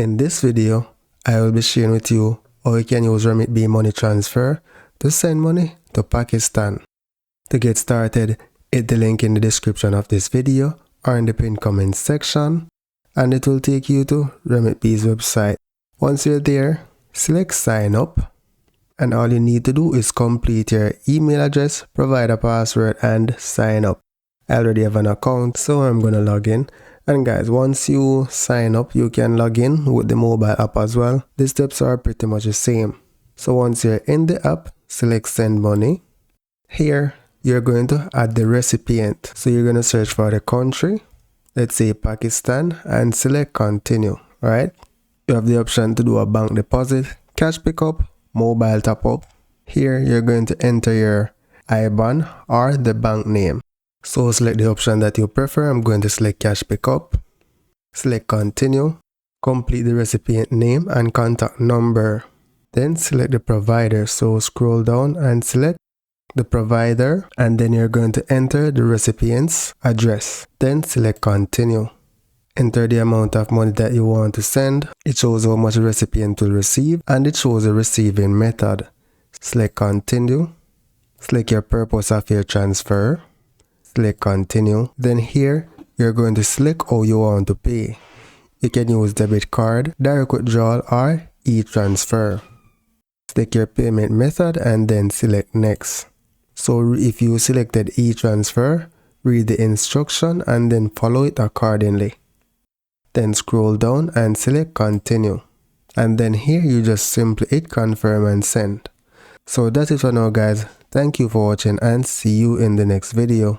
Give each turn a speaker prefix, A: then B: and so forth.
A: In this video, I will be sharing with you how you can use Remitbee money transfer to send money to Pakistan. To get started, hit the link in the description of this video or in the pinned comment section, and it will take you to Remitbee's website. Once you're there, select sign up, and all you need to do is complete your email address, provide a password, and sign up. I already have an account, so I'm gonna log in. And guys, once you sign up, you can log in with the mobile app as well. The steps are pretty much the same. So once you're in the app, select send money. Here, you're going to add the recipient. So you're going to search for the country, let's say Pakistan, and select continue, right? You have the option to do a bank deposit, cash pickup, mobile top up. Here, you're going to enter your IBAN or the bank name. So select the option that you prefer. I'm going to select cash pickup. Select continue. Complete the recipient name and contact number. Then select the provider. So scroll down and select the provider, and then you're going to enter the recipient's address. Then select continue. Enter the amount of money that you want to send. It shows how much the recipient will receive, and it shows the receiving method. Select continue. Select your purpose of your transfer. Select continue. Then here, you're going to select how you want to pay. You can use debit card, direct withdrawal, or e-transfer. Select your payment method and then select next. So if you selected e-transfer, read the instruction and then follow it accordingly. Then scroll down and select continue. And then here you just simply hit confirm and send. So that's it for now, guys. Thank you for watching and see you in the next video.